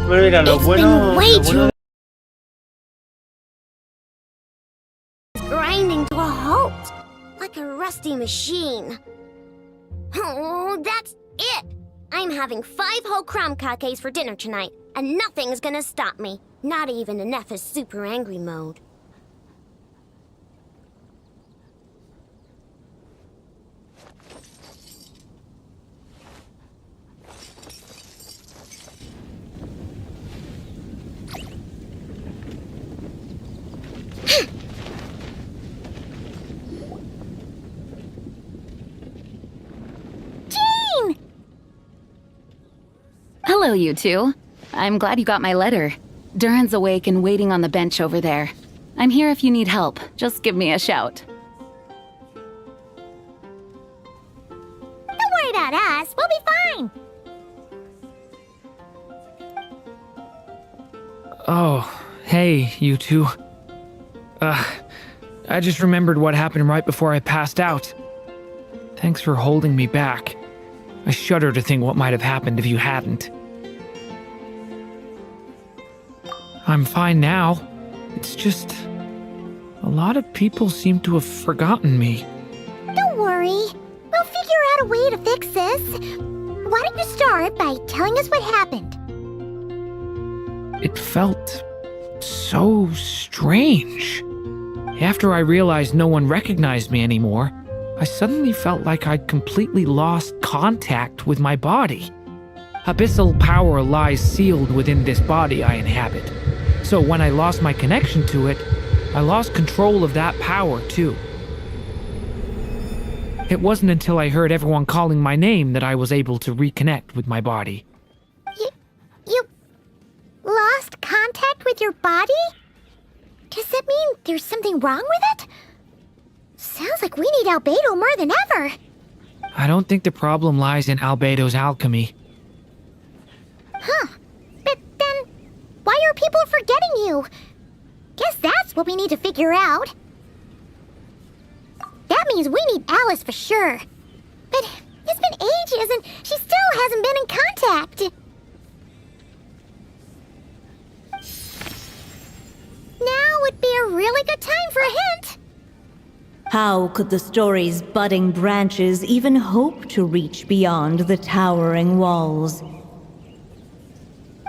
Bueno, mira, It's been way too grinding to a halt, like a rusty machine. Oh, that's it! I'm having 5 whole crumb cakes for dinner tonight, and nothing's gonna stop me. Not even in Neffa's super angry mode. Jean! Hello, you two. I'm glad you got my letter. Durin's awake and waiting on the bench over there. I'm here if you need help. Just give me a shout. Don't worry about us. We'll be fine. Oh, hey, you two. I just remembered what happened right before I passed out. Thanks for holding me back. I shudder to think what might have happened if you hadn't. I'm fine now. It's just... a lot of people seem to have forgotten me. Don't worry. We'll figure out a way to fix this. Why don't you start by telling us what happened? It felt so strange. After I realized no one recognized me anymore, I suddenly felt like I'd completely lost contact with my body. Abyssal power lies sealed within this body I inhabit. So when I lost my connection to it, I lost control of that power too. It wasn't until I heard everyone calling my name that I was able to reconnect with my body. You lost contact with your body? Does that mean there's something wrong with it? Sounds like we need Albedo more than ever. I don't think the problem lies in Albedo's alchemy. Huh. But then, why are people forgetting you? Guess that's what we need to figure out. That means we need Alice for sure. But it's been ages and she still hasn't been in contact. Now would be a really good time for a hint. How could the story's budding branches even hope to reach beyond the towering walls?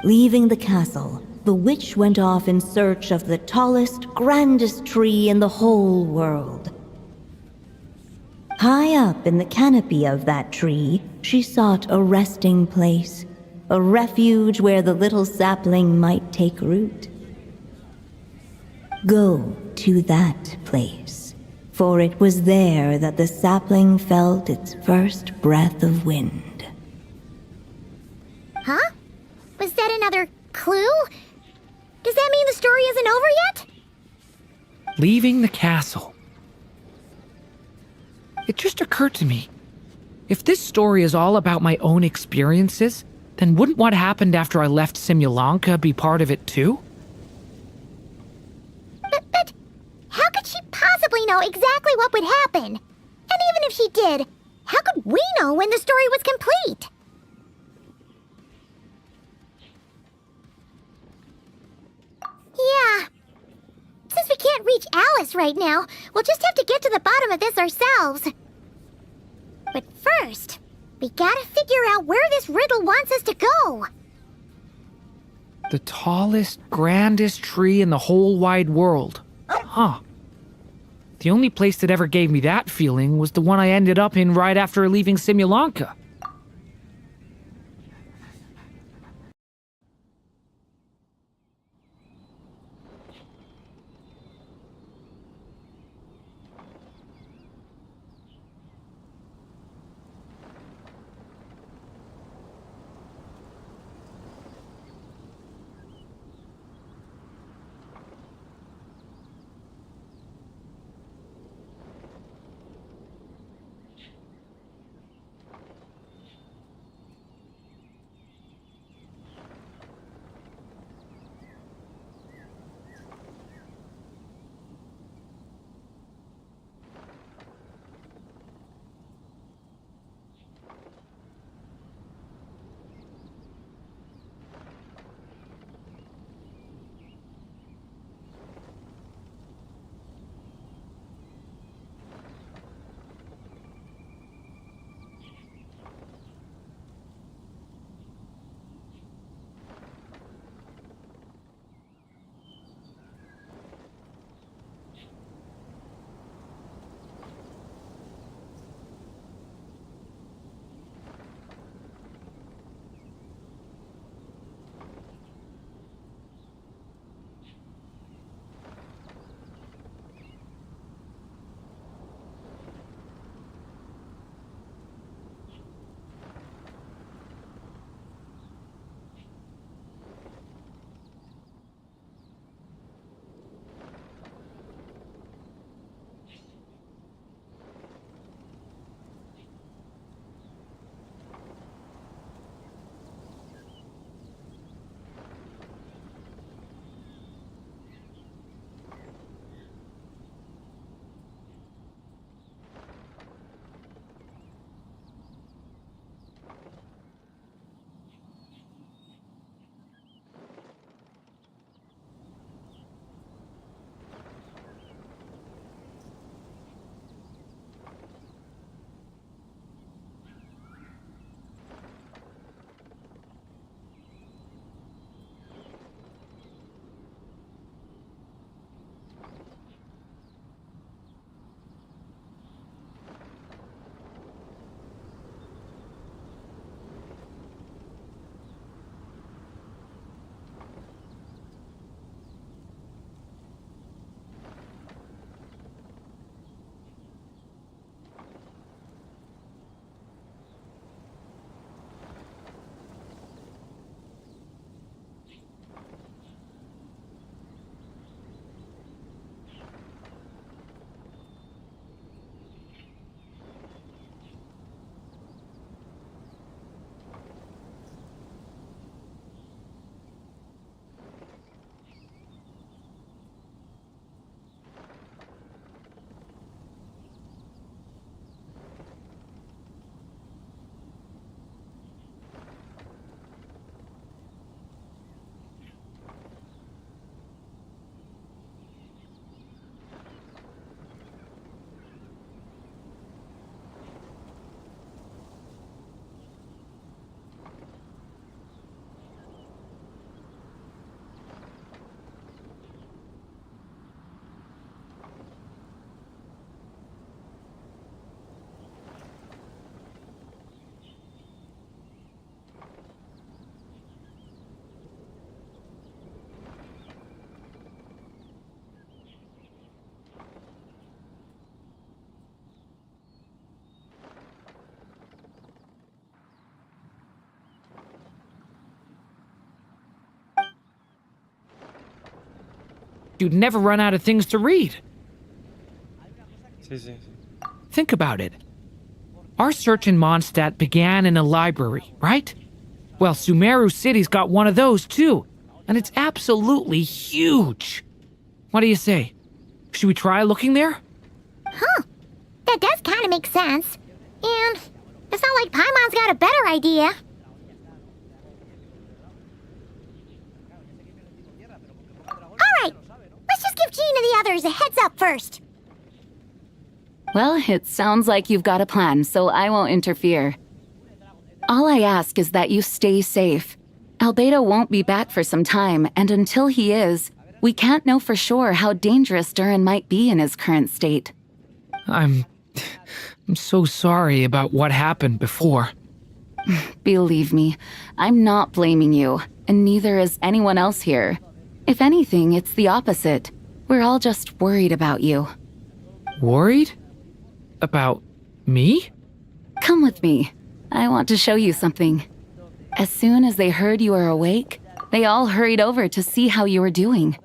Leaving the castle, the witch went off in search of the tallest, grandest tree in the whole world. High up in the canopy of that tree, she sought a resting place, a refuge where the little sapling might take root. Go to that place, for it was there that the sapling felt its first breath of wind. Huh? Was that another clue? Does that mean the story isn't over yet? Leaving the castle. It just occurred to me. If this story is all about my own experiences, then wouldn't what happened after I left Simulanka be part of it too? But how could she possibly know exactly what would happen? And even if she did, how could we know when the story was complete? Yeah. Since we can't reach Alice right now, we'll just have to get to the bottom of this ourselves. But first, we gotta figure out where this riddle wants us to go. The tallest, grandest tree in the whole wide world. Huh. The only place that ever gave me that feeling was the one I ended up in right after leaving Simulanka. you'd never run out of things to read. Sí, sí, sí. Think about it. Our search in Mondstadt began in a library, right? Well, Sumeru City's got one of those too, and it's absolutely huge. What do you say? Should we try looking there? Huh. That does kind of make sense. And it's not like Paimon's got a better idea. Alright, let's just give Jean and the others a heads up first. Well, it sounds like you've got a plan, so I won't interfere. All I ask is that you stay safe. Albedo won't be back for some time, and until he is, we can't know for sure how dangerous Durin might be in his current state. I'm so sorry about what happened before. Believe me, I'm not blaming you, and neither is anyone else here. If anything, it's the opposite. We're all just worried about you. Worried? About me? Come with me. I want to show you something. As soon as they heard you were awake, they all hurried over to see how you were doing.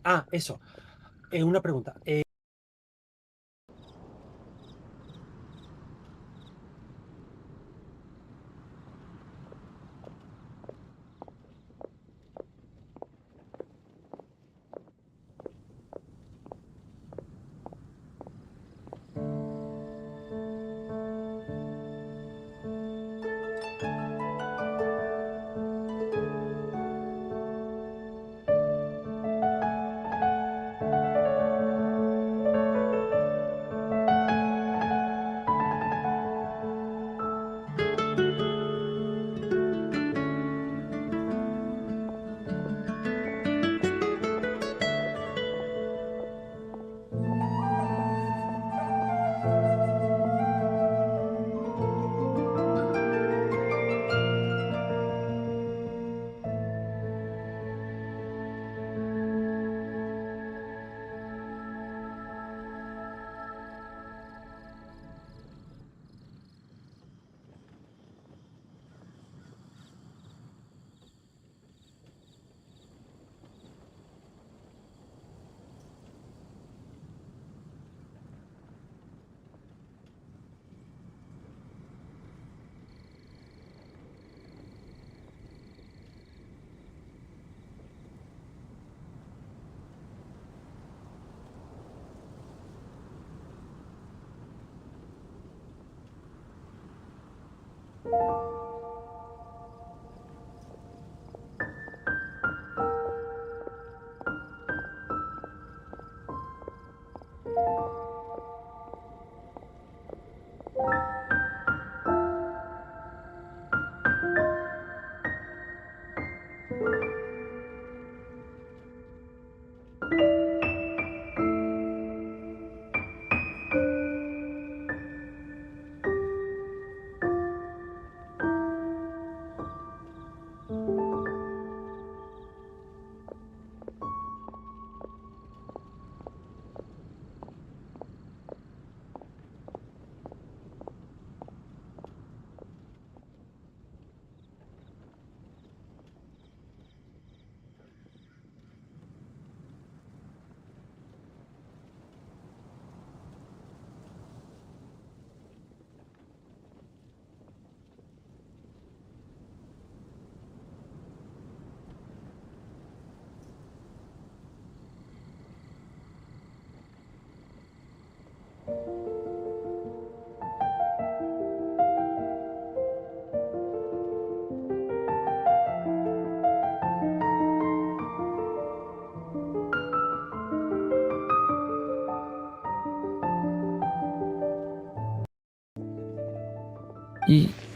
Ah, eso. Una pregunta.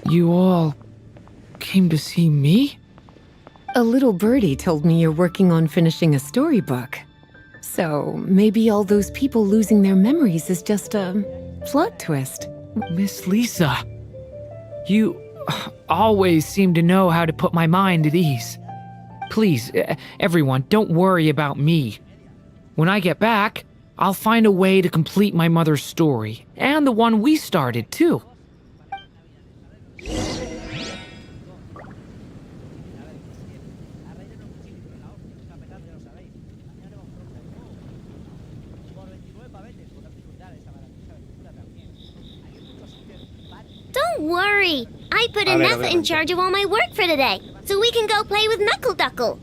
You all came to see me? A little birdie told me you're working on finishing a storybook. So maybe all those people losing their memories is just a plot twist. Miss Lisa, you always seem to know how to put my mind at ease. Please, everyone, don't worry about me. When I get back, I'll find a way to complete my mother's story, and the one we started, too. Don't worry. I put enough in charge of all my work for today, so we can go play with Knuckle Duckle.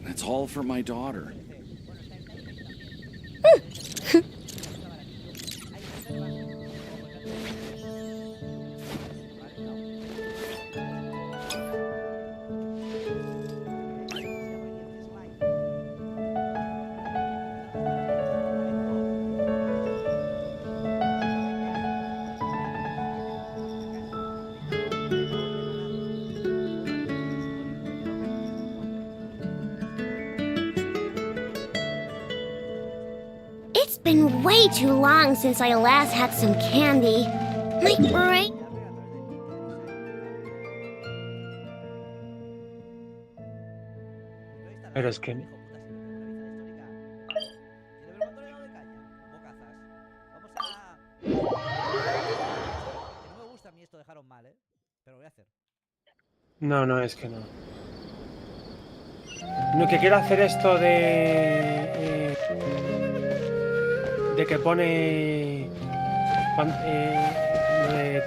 It's all for my daughter. It's been way too long since I last had some candy. My brain... Pero es que... No, no, es que no. No, que quiero hacer esto de que pone lo de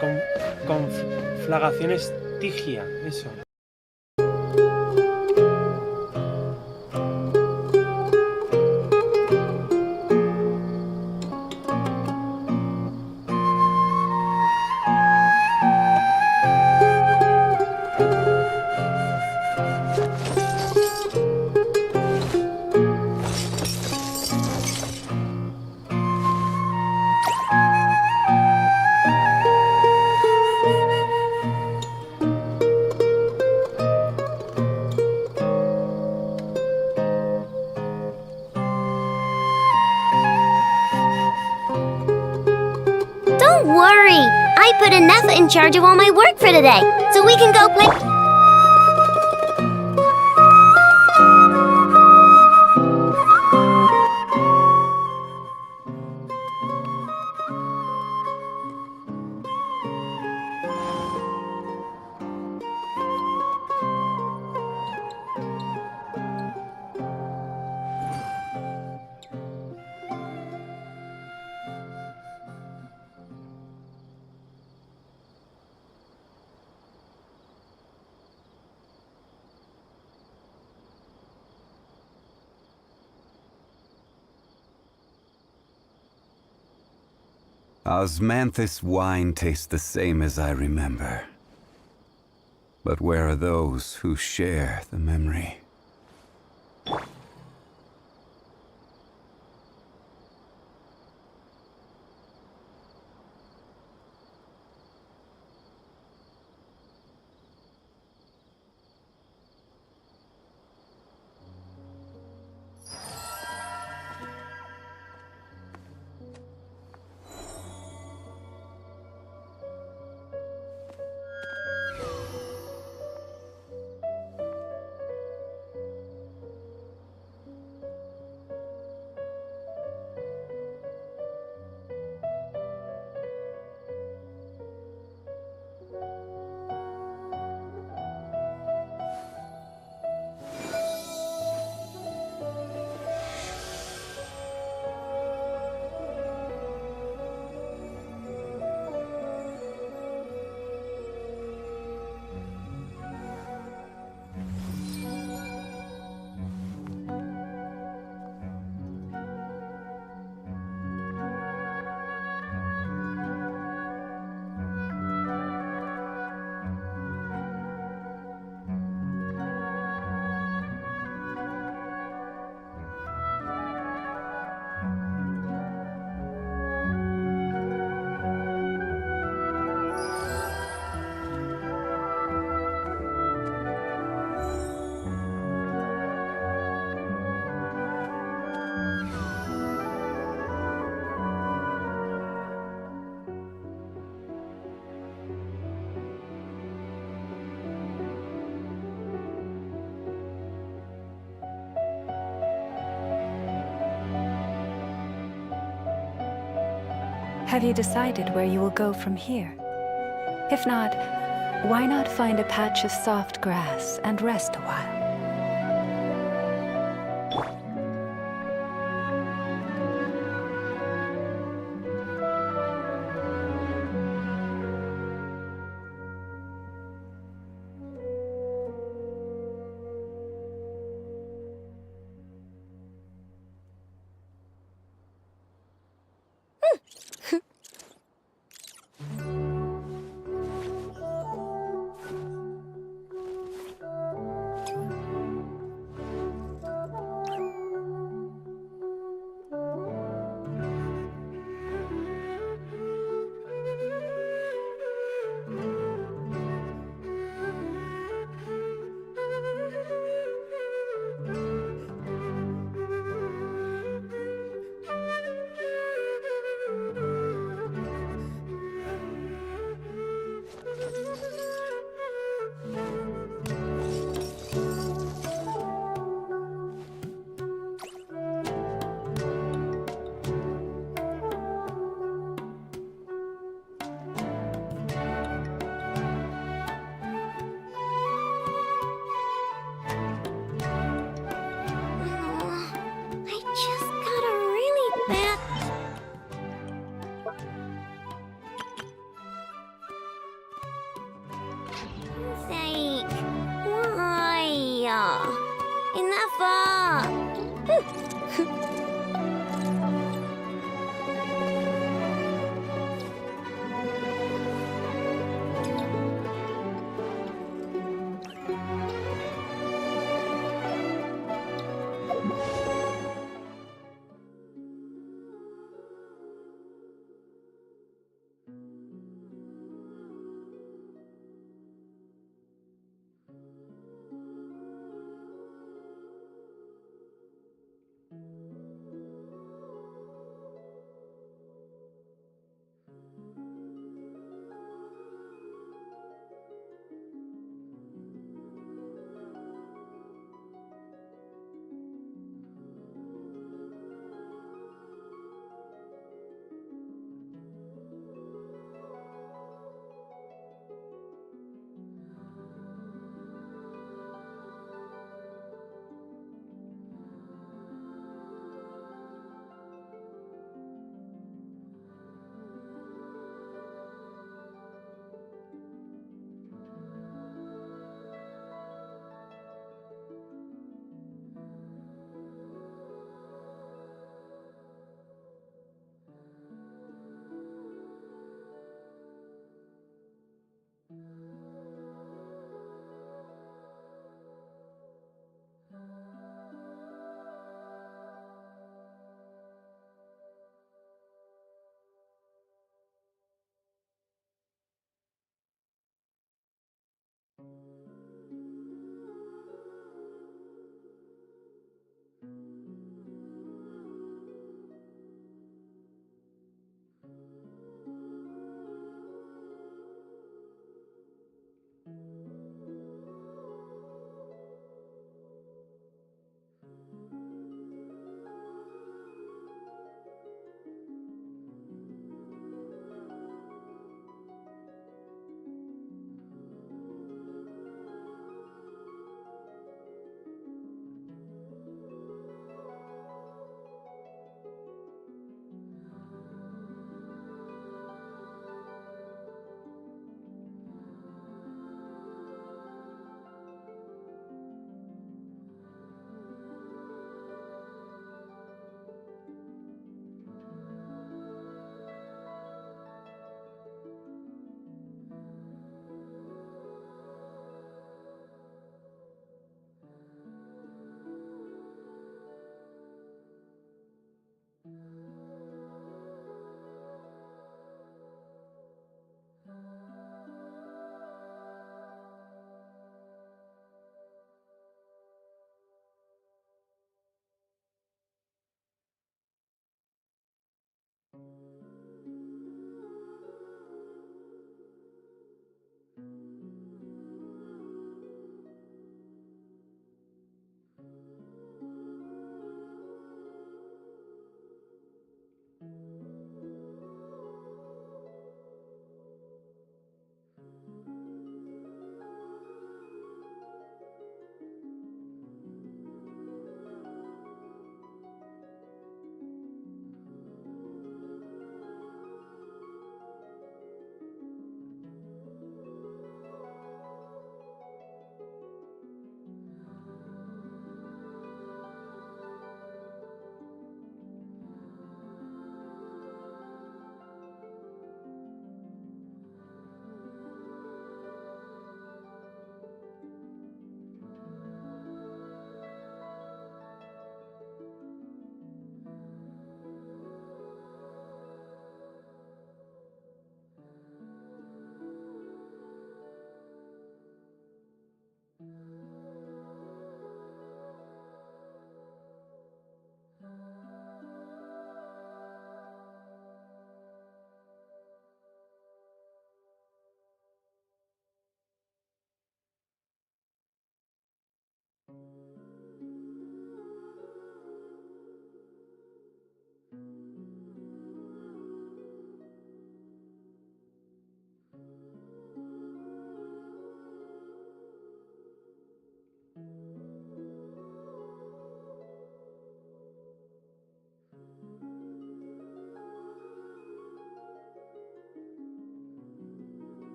conflagración estigia, eso. Don't worry. I put Anessa in charge of all my work for today, so we can go play. Osmanthus wine tastes the same as I remember. But where are those who share the memory? Have you decided where you will go from here? If not, why not find a patch of soft grass and rest a while?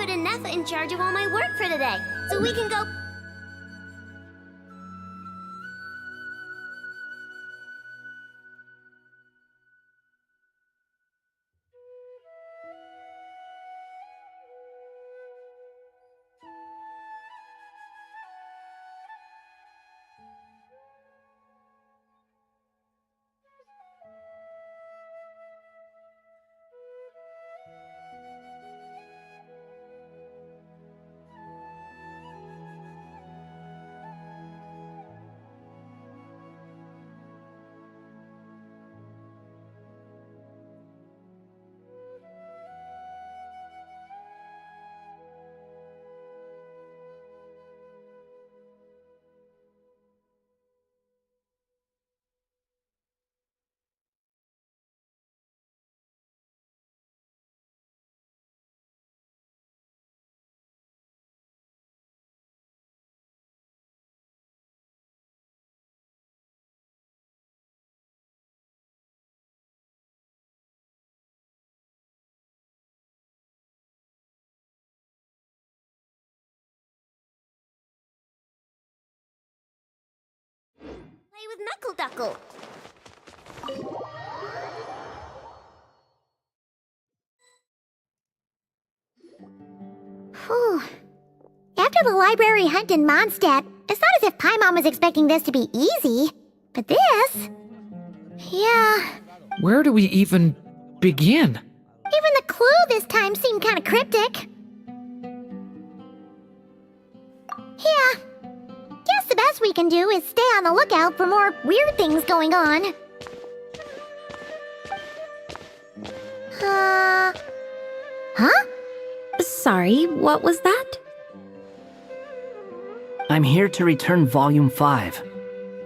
put Aneth in charge of all my work for today, so we can go... play with Knuckle Duckle. Whew. After the library hunt in Mondstadt, it's not as if Paimon was expecting this to be easy. But this... Yeah... Where do we even begin? Even the clue this time seemed kind of cryptic. Yeah. Guess the best we can do is stay on the lookout for more weird things going on. Huh? Sorry, what was that? I'm here to return Volume 5.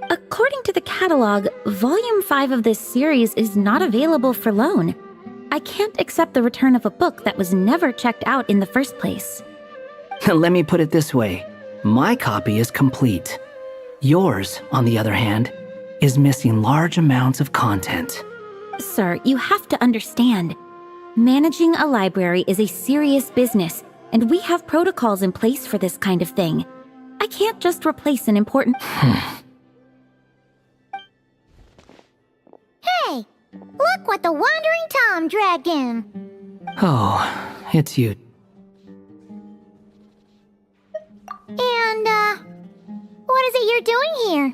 According to the catalog, Volume 5 of this series is not available for loan. I can't accept the return of a book that was never checked out in the first place. Let me put it this way. My copy is complete. Yours, on the other hand, is missing large amounts of content. Sir, you have to understand. Managing a library is a serious business, and we have protocols in place for this kind of thing. I can't just replace an important... Hey! Look what the Wandering Tom dragged in! Oh, it's you. And, what is it you're doing here?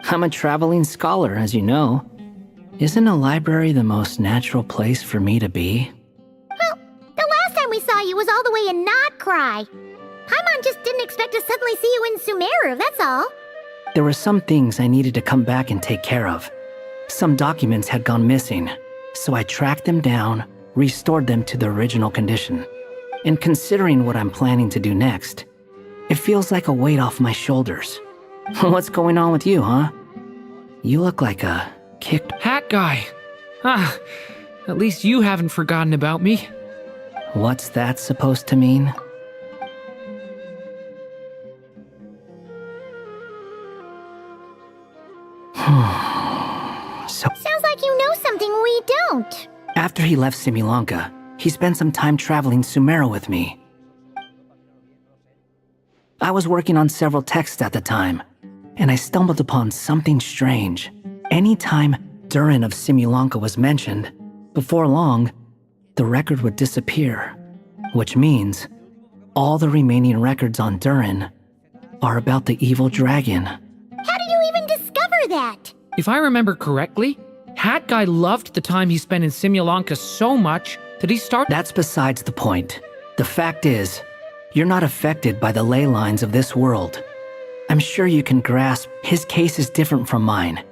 I'm a traveling scholar, as you know. Isn't a library the most natural place for me to be? Well, the last time we saw you was all the way in Nodcry. Paimon just didn't expect to suddenly see you in Sumeru, that's all. There were some things I needed to come back and take care of. Some documents had gone missing, so I tracked them down, restored them to the original condition. And considering what I'm planning to do next, it feels like a weight off my shoulders. What's going on with you, huh? You look like a kicked... Hat guy. Ah, at least you haven't forgotten about me. What's that supposed to mean? Sounds like you know something we don't. After he left Simulanka, he spent some time traveling Sumeru with me. I was working on several texts at the time, and I stumbled upon something strange. Anytime Durin of Simulanka was mentioned, before long, the record would disappear, which means all the remaining records on Durin are about the evil dragon. How did you even discover that? If I remember correctly, Hat Guy loved the time he spent in Simulanka so much that he started... That's besides the point. The fact is, you're not affected by the ley lines of this world. I'm sure you can grasp his case is different from mine.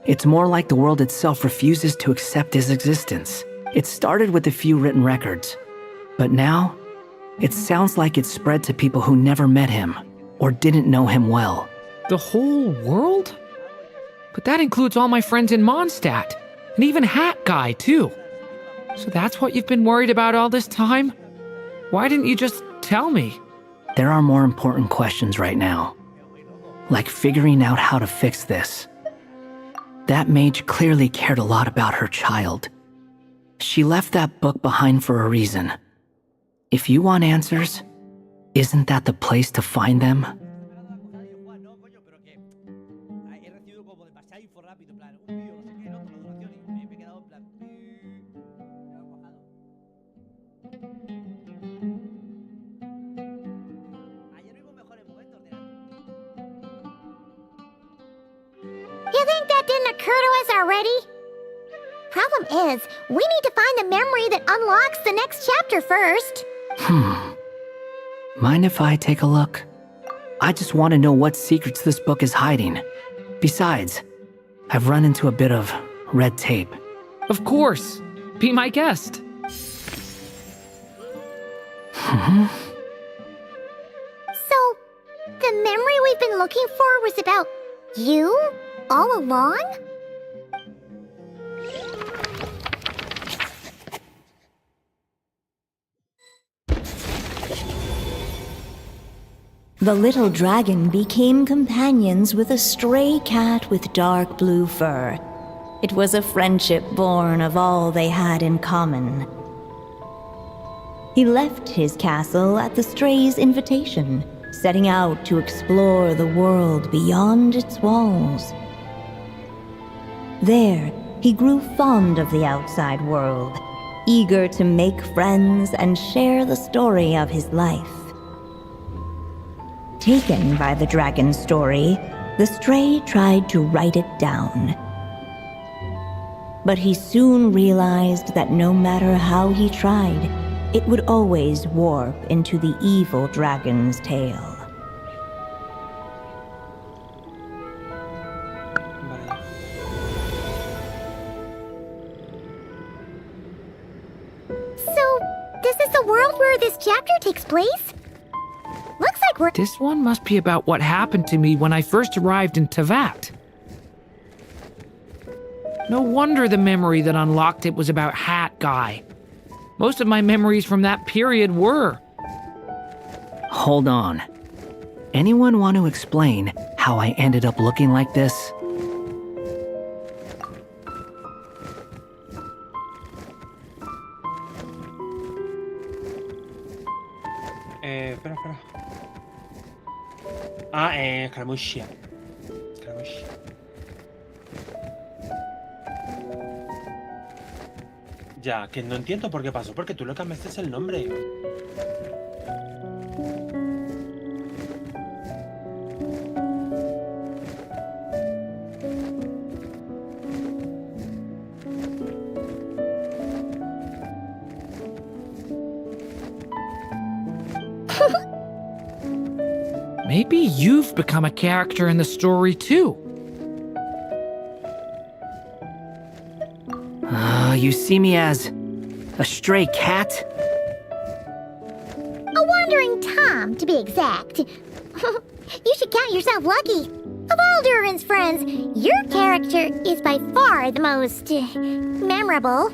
It's more like the world itself refuses to accept his existence. It started with a few written records, but now, it sounds like it's spread to people who never met him or didn't know him well. The whole world? But that includes all my friends in Mondstadt, and even Hat Guy, too. So that's what you've been worried about all this time? Why didn't you just tell me? There are more important questions right now, like figuring out how to fix this. That mage clearly cared a lot about her child. She left that book behind for a reason. If you want answers, Isn't that the place to find them? He recibido como demasiada info rápido, en plan, un vídeo, no sé qué, no, por la duración, y me he quedado en plan. Ayer vimos mejores momentos de You think that didn't occur to us already? Problem is, we need to find the memory that unlocks the next chapter first. Mind if I take a look? I just want to know what secrets this book is hiding. Besides, I've run into a bit of red tape. Of course. Be my guest. So, the memory we've been looking for was about you? All along? The little dragon became companions with a stray cat with dark blue fur. It was a friendship born of all they had in common. He left his castle at the stray's invitation, setting out to explore the world beyond its walls. There, he grew fond of the outside world, eager to make friends and share the story of his life. Taken by the dragon's story, the stray tried to write it down. But he soon realized that no matter how he tried, it would always warp into the evil dragon's tale. So, this is the world where this chapter takes place? Looks like we're... This one must be about what happened to me when I first arrived in Tevat. No wonder the memory that unlocked it was about Hat Guy. Most of my memories from that period were. Hold on. Anyone want to explain how I ended up looking like this? Espera. Ah, Scaramuccia. Ya, que no entiendo por qué pasó, porque tú le cambiaste el nombre. Maybe you've become a character in the story too. You see me as a stray cat? A wandering Tom, to be exact. You should count yourself lucky. Of all Durin's friends, your character is by far the most memorable.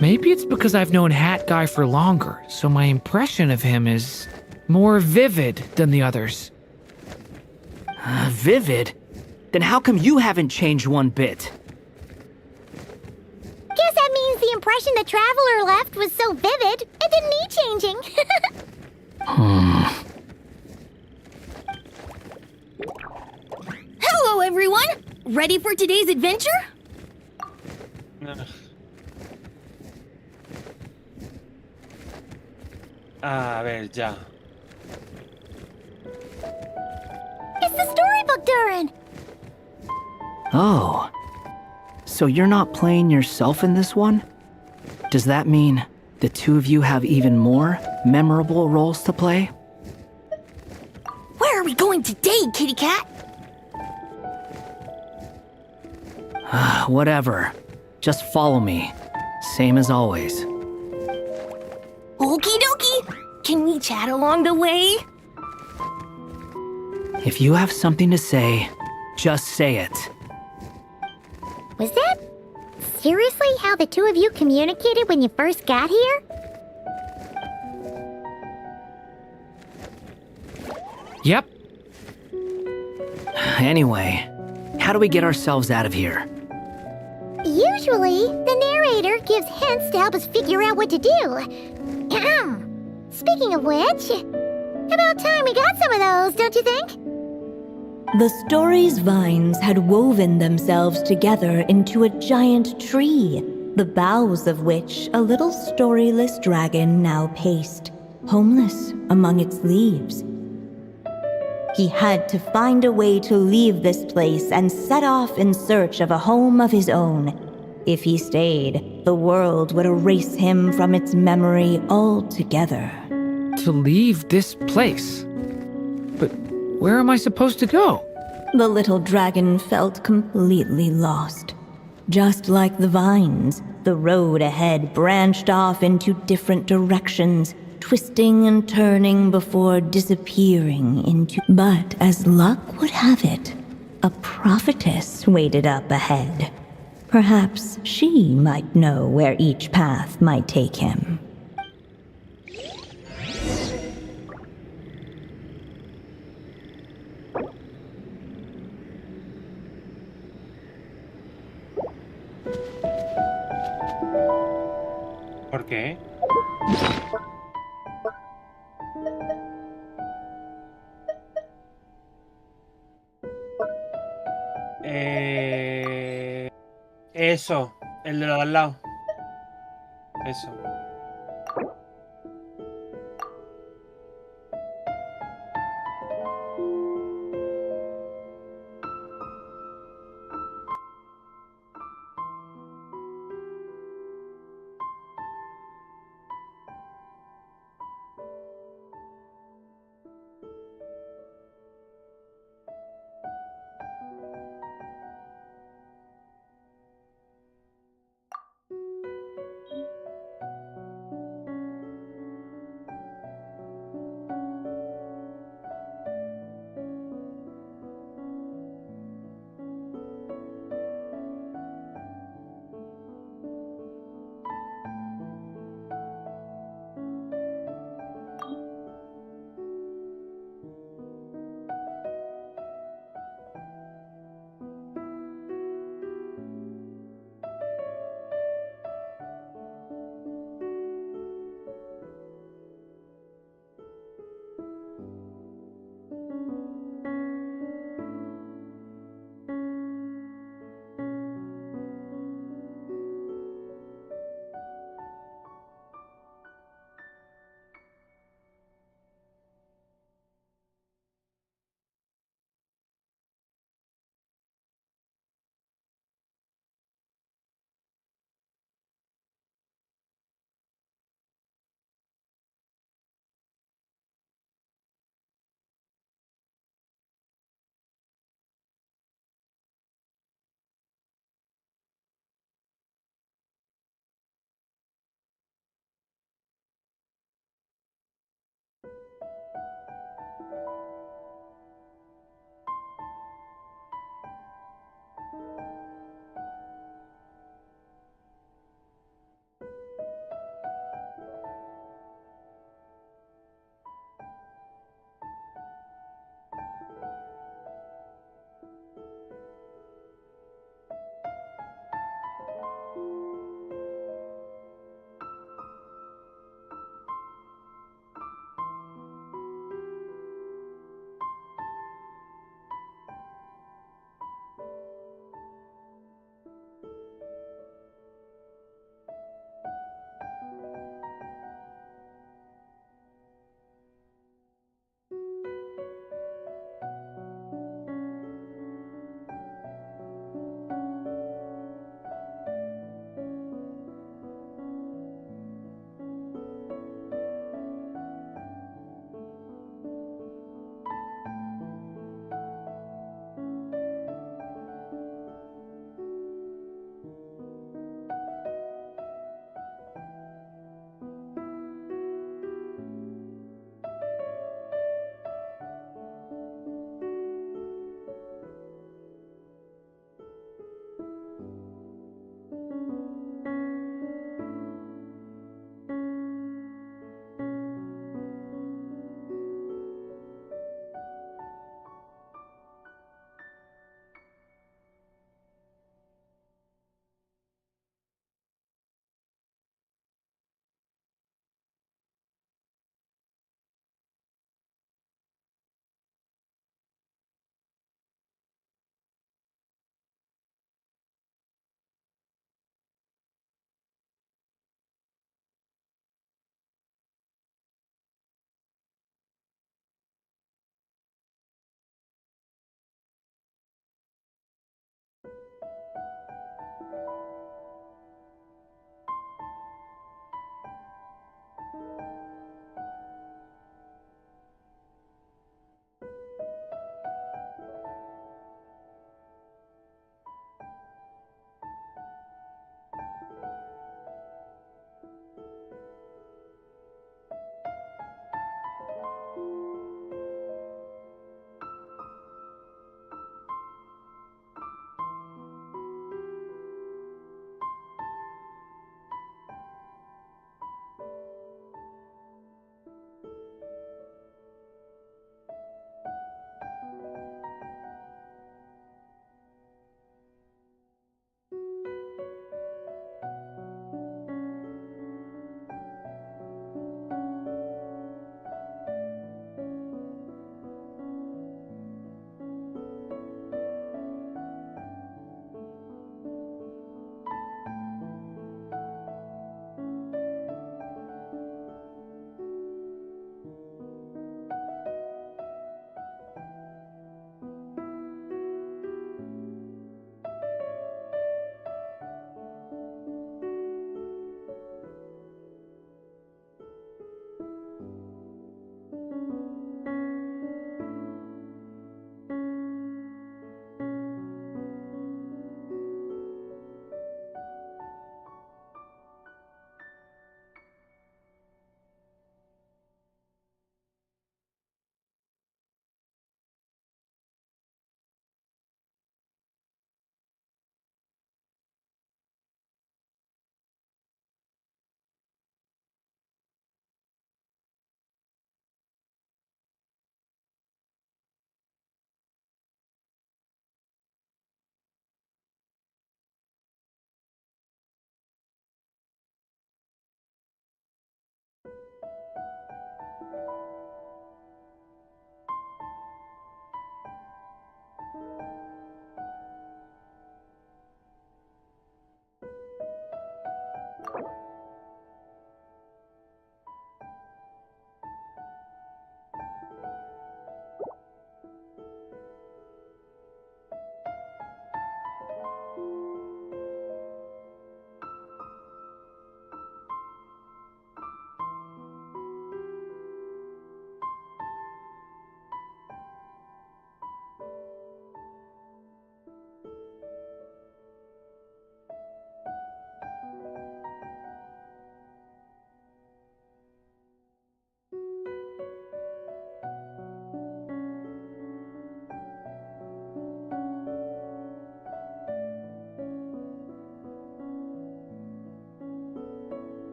Maybe it's because I've known Hat Guy for longer, so my impression of him is more vivid than the others. Vivid? Then how come you haven't changed one bit? Guess that means the impression the Traveler left was so vivid, it didn't need changing. Hello, everyone! Ready for today's adventure? A ver, ya. It's the storybook, Durin! Oh. So you're not playing yourself in this one? Does that mean the two of you have even more memorable roles to play? Where are we going today, kitty cat? Whatever. Just follow me. Same as always. Okie dokie! Can we chat along the way? If you have something to say, just say it. Was that seriously how the two of you communicated when you first got here? Yep. Anyway, how do we get ourselves out of here? Usually, the narrator gives hints to help us figure out what to do. Speaking of which, about time we got some of those, don't you think? The story's vines had woven themselves together into a giant tree, the boughs of which a little storyless dragon now paced, homeless among its leaves. He had to find a way to leave this place and set off in search of a home of his own. If he stayed, the world would erase him from its memory altogether. To leave this place? But where am I supposed to go? The little dragon felt completely lost. Just like the vines, the road ahead branched off into different directions, twisting and turning before disappearing into... But as luck would have it, a prophetess waited up ahead. Perhaps she might know where each path might take him. ¿Por qué? Eso, el de lo de al lado. Eso.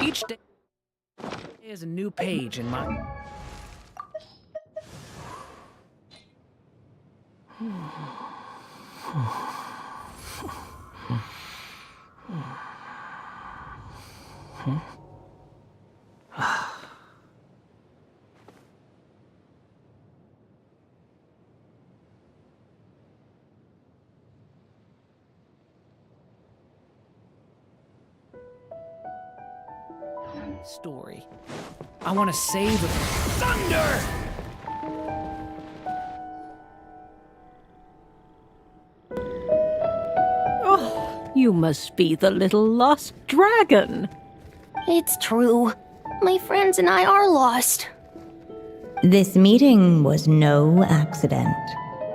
Each day is a new page in my... story. I want to save Thunder! Oh, you must be the little lost dragon. It's true. My friends and I are lost. This meeting was no accident.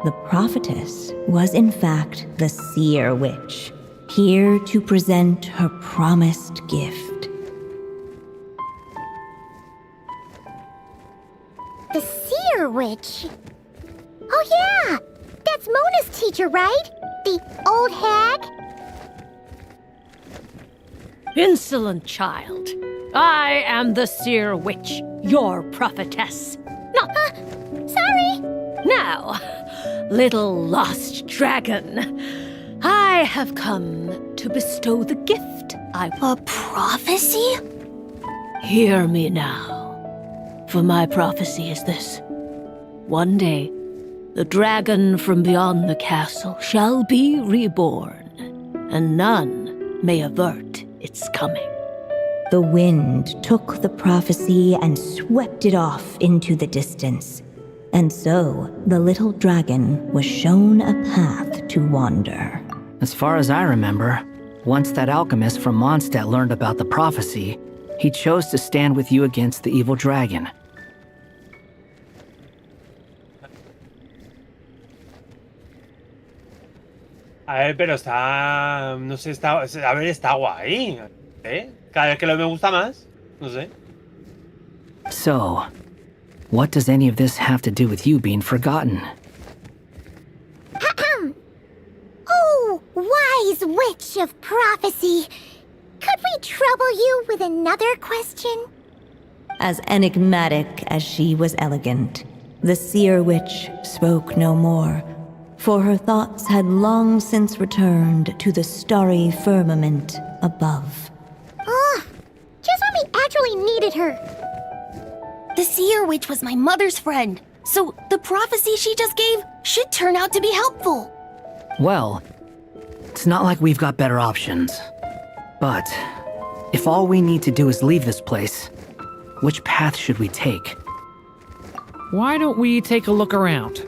The prophetess was in fact the seer witch, here to present her promised gift. The seer witch? Oh yeah! That's Mona's teacher, right? The old hag? Insolent child. I am the seer witch, your prophetess. Sorry! Now, little lost dragon. I have come to bestow the gift A prophecy? Hear me now, for my prophecy is this. One day, the dragon from beyond the castle shall be reborn, and none may avert its coming. The wind took the prophecy and swept it off into the distance. And so, the little dragon was shown a path to wander. As far as I remember, once that alchemist from Mondstadt learned about the prophecy, he chose to stand with you against the evil dragon. A ver, pero está... No sé, está... A ver, está guay. ¿Eh? Cada vez que lo me gusta más. No sé. So, what does any of this have to do with you being forgotten? Oh, wise witch of prophecy. Could we trouble you with another question? As enigmatic as she was elegant, the seer witch spoke no more, for her thoughts had long since returned to the starry firmament above. Just when we actually needed her. The seer witch was my mother's friend, so the prophecy she just gave should turn out to be helpful. Well, it's not like we've got better options. But, if all we need to do is leave this place, which path should we take? Why don't we take a look around?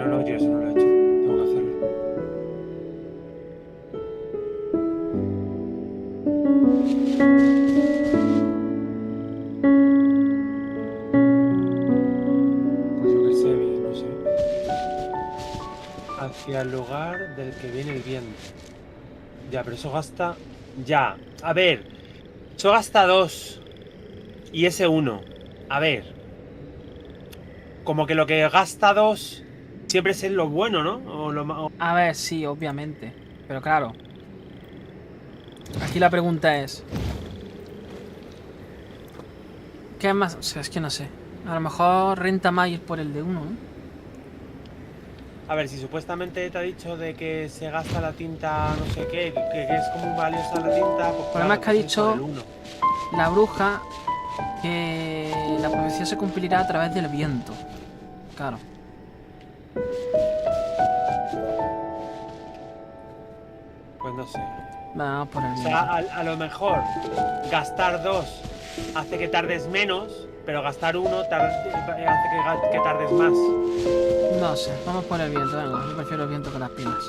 No, yo eso no lo he hecho. Tengo que hacerlo. Pues yo qué sé, no sé. Hacia el lugar del que viene el viento. Ya, pero eso gasta... Ya, a ver. Eso gasta 2. Y ese 1. A ver. Como que lo que gasta 2 siempre es lo bueno, ¿no? A ver, sí, obviamente. Pero claro. Aquí la pregunta es... ¿qué es más? O sea, es que no sé. A lo mejor renta más ir por el de 1, ¿eh? A ver, si supuestamente te ha dicho de que se gasta la tinta no sé qué, que es como valiosa la tinta, pues Por además que ha pues dicho el 1. la bruja que la profecía se cumplirá a través del viento. Claro. Pues no sé. Vamos por el O viento. sea, a lo mejor gastar 2 hace que tardes menos, pero gastar 1 hace que tardes más. No sé, vamos por el viento, venga. Yo prefiero el viento que las pilas.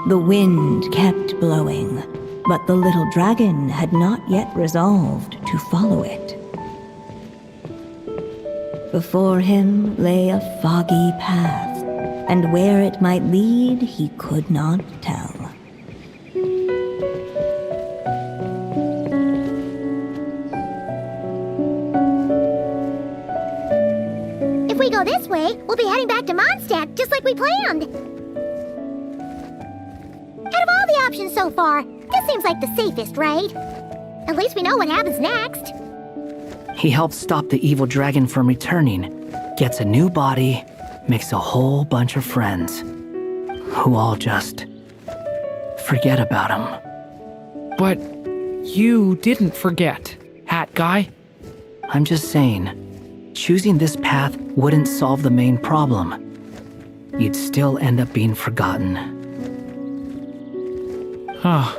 The wind kept blowing, but the little dragon had not yet resolved to follow it. Before him lay a foggy path, and where it might lead he could not tell. If we go this way, we'll be heading back to Mondstadt, just like we planned. Out of all the options so far, this seems like the safest, right? At least we know what happens next. He helps stop the evil dragon from returning, gets a new body, makes a whole bunch of friends, who all just forget about him. But you didn't forget, Hat Guy. I'm just saying, choosing this path wouldn't solve the main problem. You'd still end up being forgotten. Huh.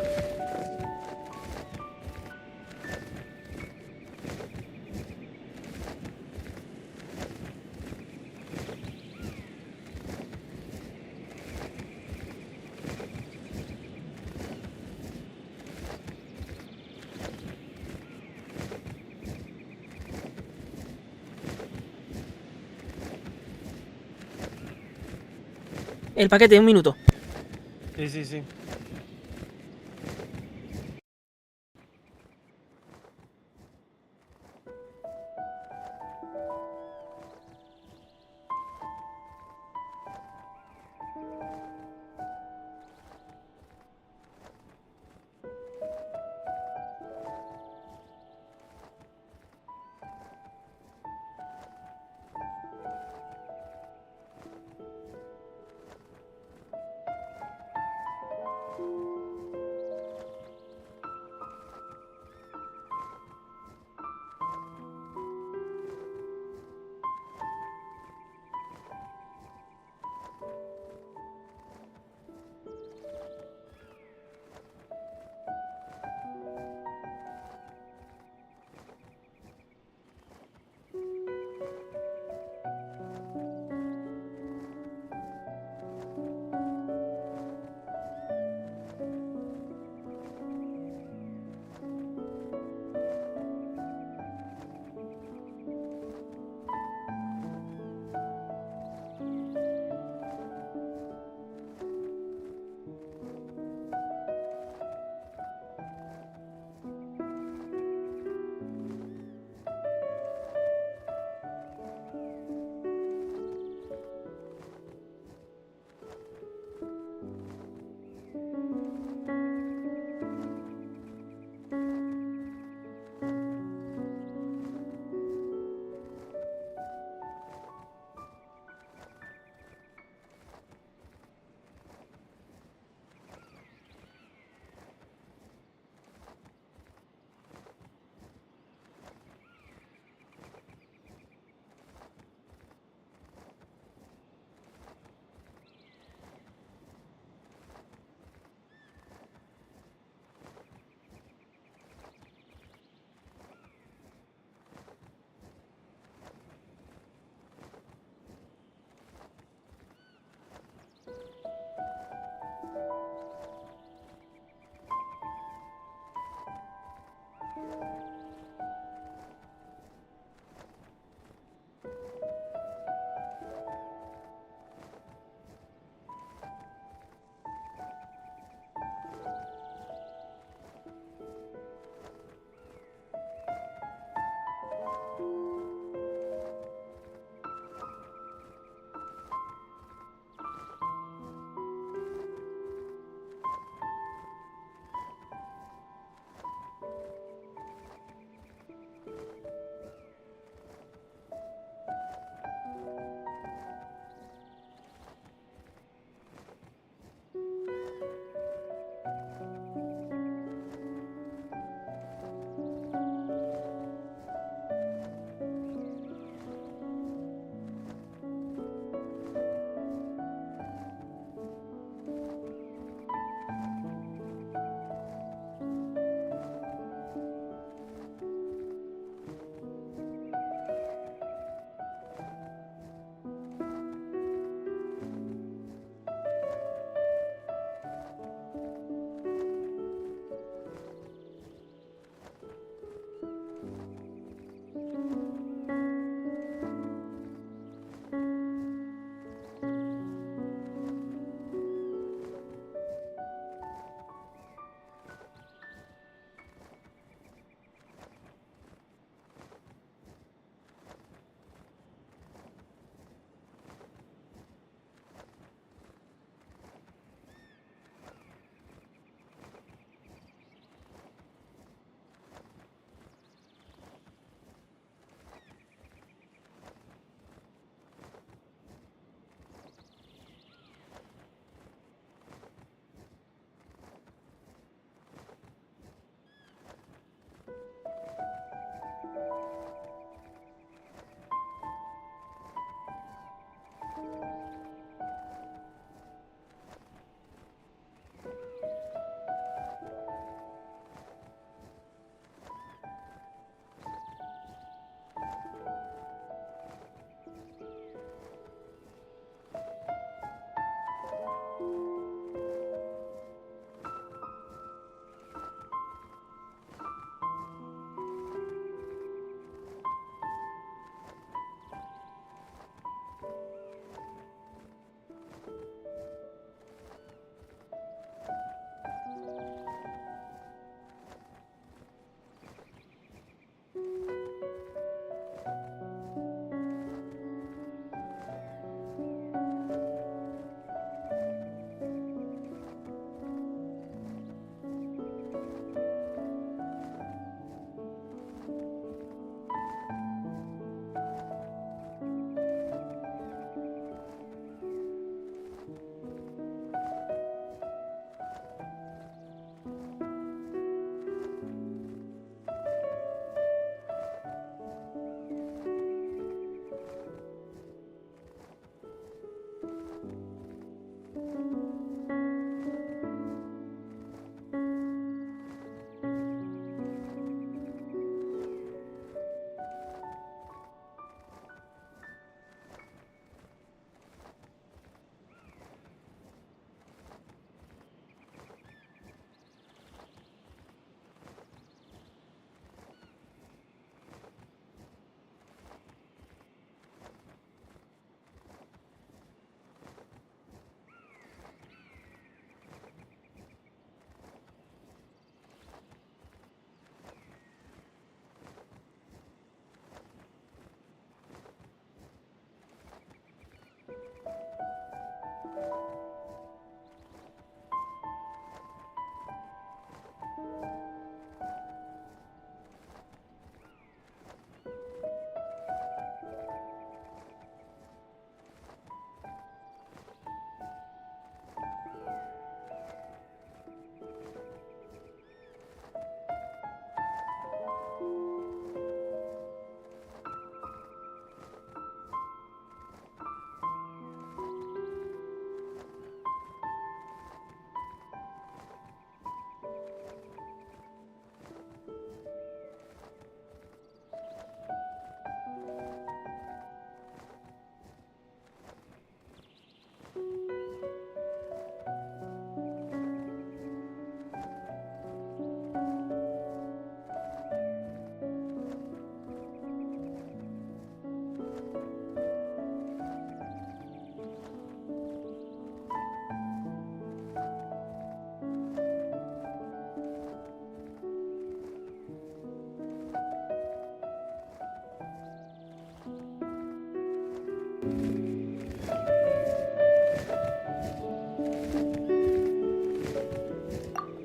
El paquete, 1 minuto. Sí, sí, sí.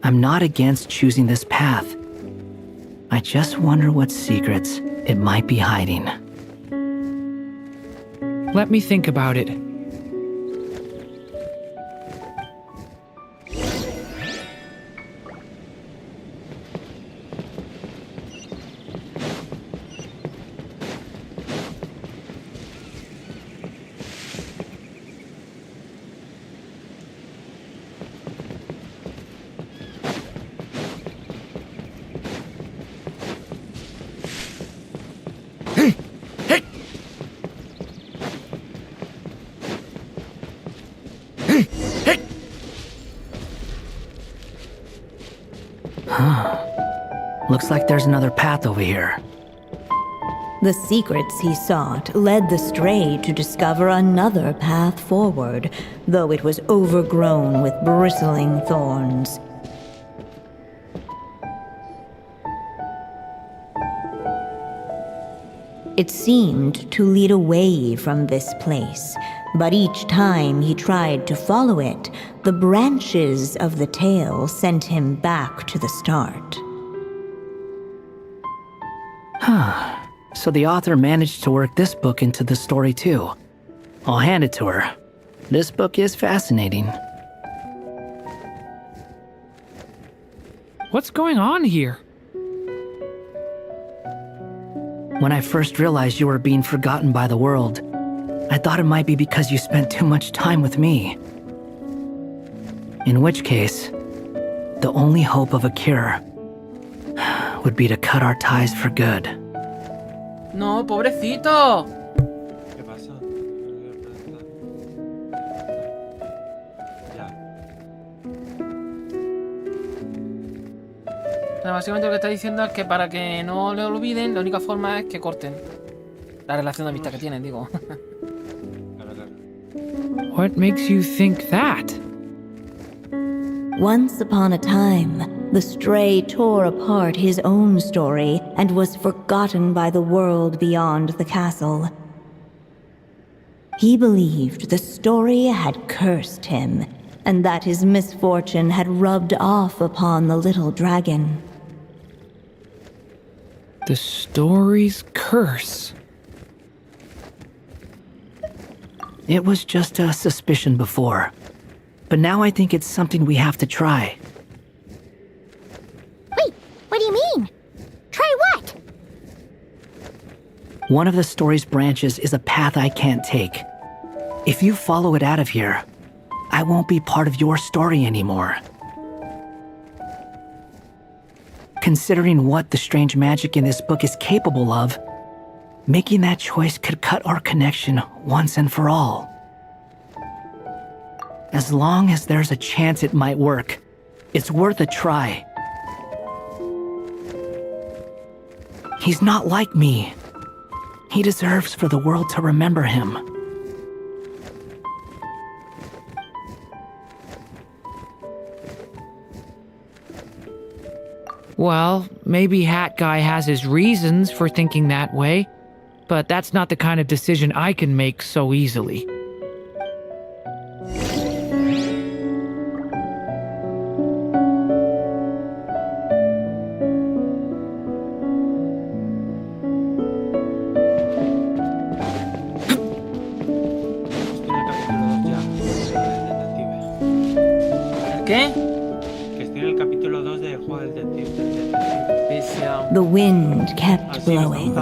I'm not against choosing this path. I just wonder what secrets it might be hiding. Let me think about it. Looks like there's another path over here. The secrets he sought led the stray to discover another path forward, though it was overgrown with bristling thorns. It seemed to lead away from this place, but each time he tried to follow it, the branches of the tail sent him back to the start. So the author managed to work this book into the story too. I'll hand it to her. This book is fascinating. What's going on here? When I first realized you were being forgotten by the world, I thought it might be because you spent too much time with me. In which case, the only hope of a cure would be to cut our ties for good. No, pobrecito. ¿Qué pasa? Ya. O sea, básicamente lo que está diciendo es que para que no le olviden, la única forma es que corten la relación de amistad que tienen, digo. Claro, claro. What makes you think that? Once upon a time, the stray tore apart his own story and was forgotten by the world beyond the castle. He believed the story had cursed him, and that his misfortune had rubbed off upon the little dragon. The story's curse. It was just a suspicion before, but now I think it's something we have to try. Wait, what do you mean? Try what? One of the story's branches is a path I can't take. If you follow it out of here, I won't be part of your story anymore. Considering what the strange magic in this book is capable of, making that choice could cut our connection once and for all. As long as there's a chance it might work, it's worth a try. He's not like me. He deserves for the world to remember him. Well, maybe Hat Guy has his reasons for thinking that way, but that's not the kind of decision I can make so easily. ¿Qué? Que estoy en el capítulo 2 del juego del detective. The wind kept blowing,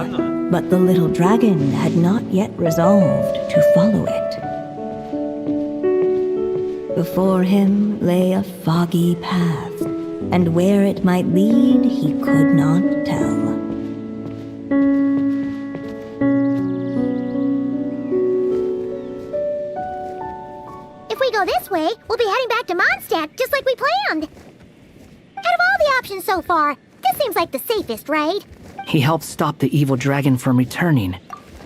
but the little dragon had not yet resolved to follow it. Before him lay a foggy path, and where it might lead he could not tell. If we go this way, we'll be heading back to Mondstadt, just like we planned. Out of all the options so far, this seems like the safest, right? He helps stop the evil dragon from returning,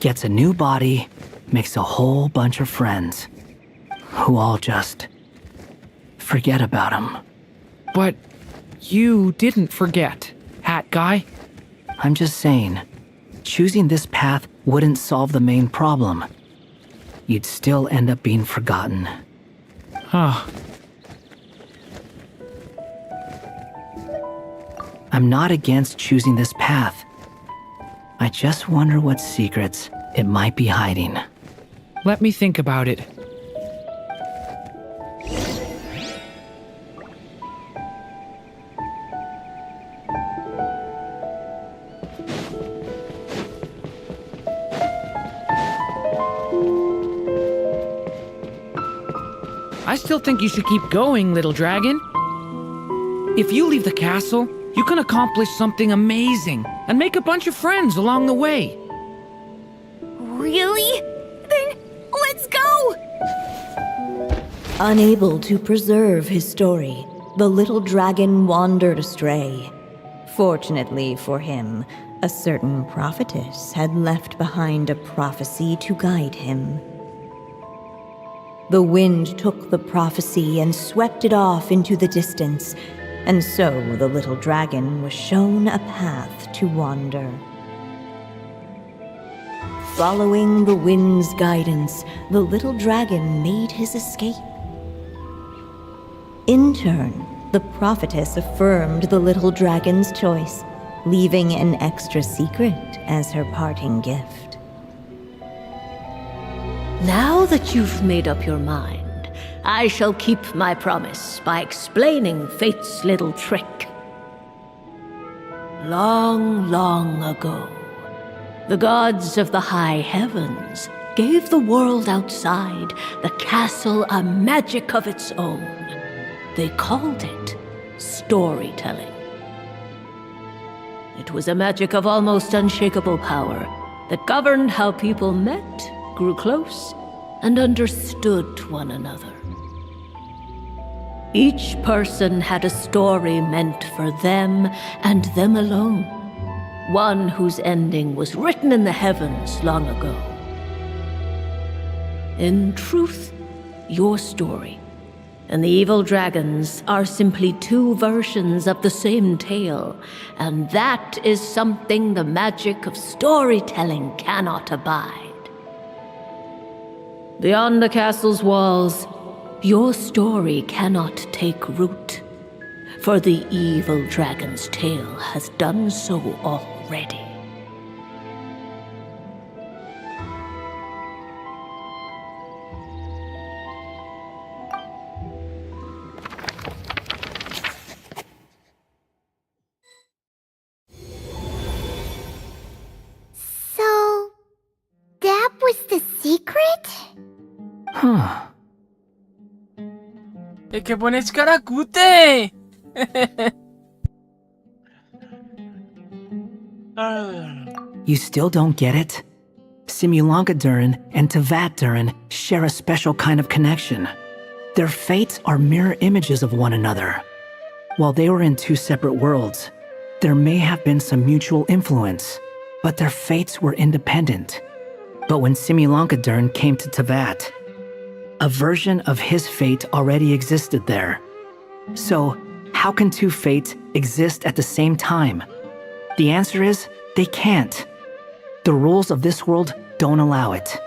gets a new body, makes a whole bunch of friends, who all just forget about him. But you didn't forget, Hat Guy. I'm just saying, choosing this path wouldn't solve the main problem. You'd still end up being forgotten. Huh. I'm not against choosing this path. I just wonder what secrets it might be hiding. Let me think about it. I still think you should keep going, little dragon. If you leave the castle, you can accomplish something amazing and make a bunch of friends along the way. Really? Then let's go! Unable to preserve his story, the little dragon wandered astray. Fortunately for him, a certain prophetess had left behind a prophecy to guide him. The wind took the prophecy and swept it off into the distance, and so the little dragon was shown a path to wander. Following the wind's guidance, the little dragon made his escape. In turn, the prophetess affirmed the little dragon's choice, leaving an extra secret as her parting gift. Now that you've made up your mind, I shall keep my promise by explaining fate's little trick. Long, long ago, the gods of the high heavens gave the world outside the castle a magic of its own. They called it storytelling. It was a magic of almost unshakable power that governed how people met, grew close, and understood one another. Each person had a story meant for them and them alone, one whose ending was written in the heavens long ago. In truth, your story and the evil dragons are simply two versions of the same tale, and that is something the magic of storytelling cannot abide. Beyond the castle's walls, your story cannot take root, for the evil dragon's tale has done so already. So, that was the secret? Huh. Es que pones cara cute. You still don't get it? Simulanka Durin and Tevat Durin share a special kind of connection. Their fates are mirror images of one another. While they were in two separate worlds, there may have been some mutual influence, but their fates were independent. But when Simulanka Durin came to Tevat, a version of his fate already existed there. So, how can two fates exist at the same time? The answer is, they can't. The rules of this world don't allow it.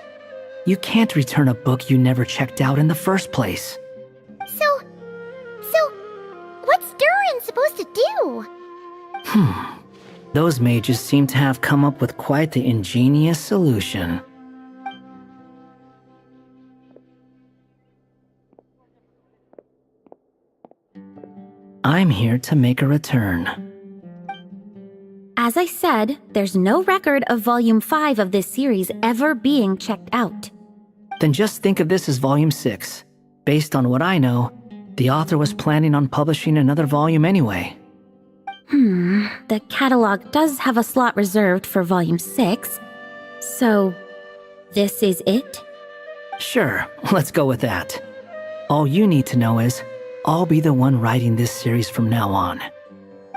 You can't return a book you never checked out in the first place. So, what's Durin supposed to do? Those mages seem to have come up with quite the ingenious solution. I'm here to make a return. As I said, there's no record of Volume 5 of this series ever being checked out. Then just think of this as Volume 6. Based on what I know, the author was planning on publishing another volume anyway. The catalog does have a slot reserved for Volume 6. So, this is it? Sure, let's go with that. All you need to know is, I'll be the one writing this series from now on.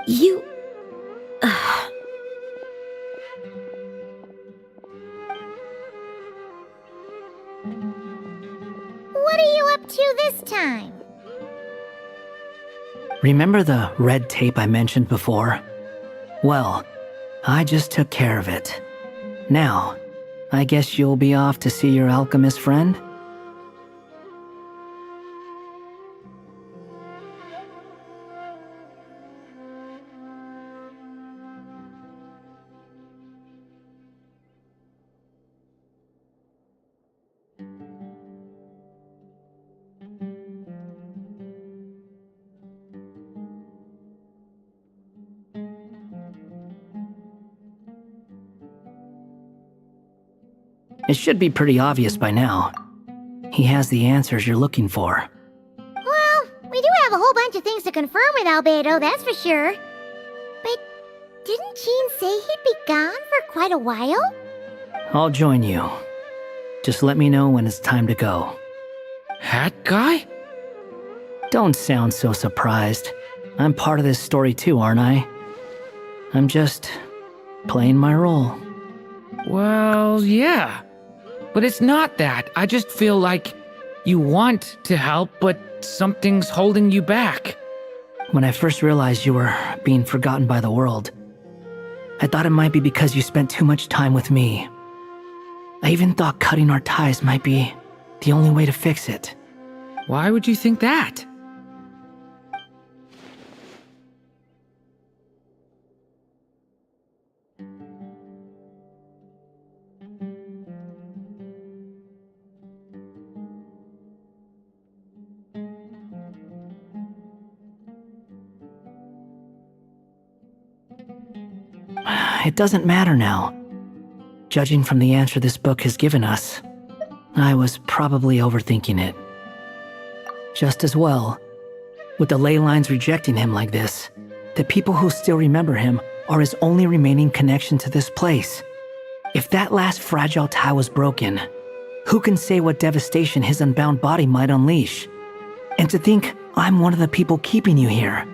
You... What are you up to this time? Remember the red tape I mentioned before? Well, I just took care of it. Now, I guess you'll be off to see your alchemist friend? It should be pretty obvious by now. He has the answers you're looking for. Well, we do have a whole bunch of things to confirm with Albedo, that's for sure. But didn't Jean say he'd be gone for quite a while? I'll join you. Just let me know when it's time to go. Hat guy? Don't sound so surprised. I'm part of this story too, aren't I? I'm just playing my role. Well, yeah. But it's not that. I just feel like you want to help, but something's holding you back. When I first realized you were being forgotten by the world, I thought it might be because you spent too much time with me. I even thought cutting our ties might be the only way to fix it. Why would you think that? It doesn't matter now. Judging from the answer this book has given us, I was probably overthinking it. Just as well, with the ley lines rejecting him like this, the people who still remember him are his only remaining connection to this place. If that last fragile tie was broken, who can say what devastation his unbound body might unleash? And to think I'm one of the people keeping you here,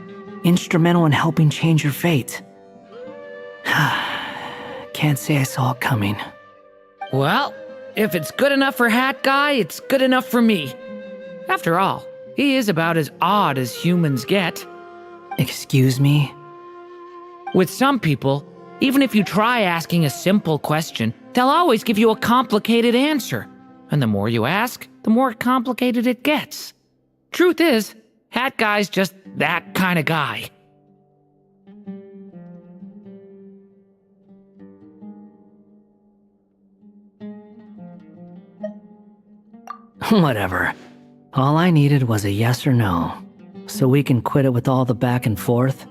instrumental in helping change your fate. Can't say I saw it coming. Well, if it's good enough for Hat Guy, it's good enough for me. After all, he is about as odd as humans get. Excuse me? With some people, even if you try asking a simple question, they'll always give you a complicated answer. And the more you ask, the more complicated it gets. Truth is, Hat Guy's just that kind of guy. Whatever. All I needed was a yes or no, so we can quit it with all the back and forth.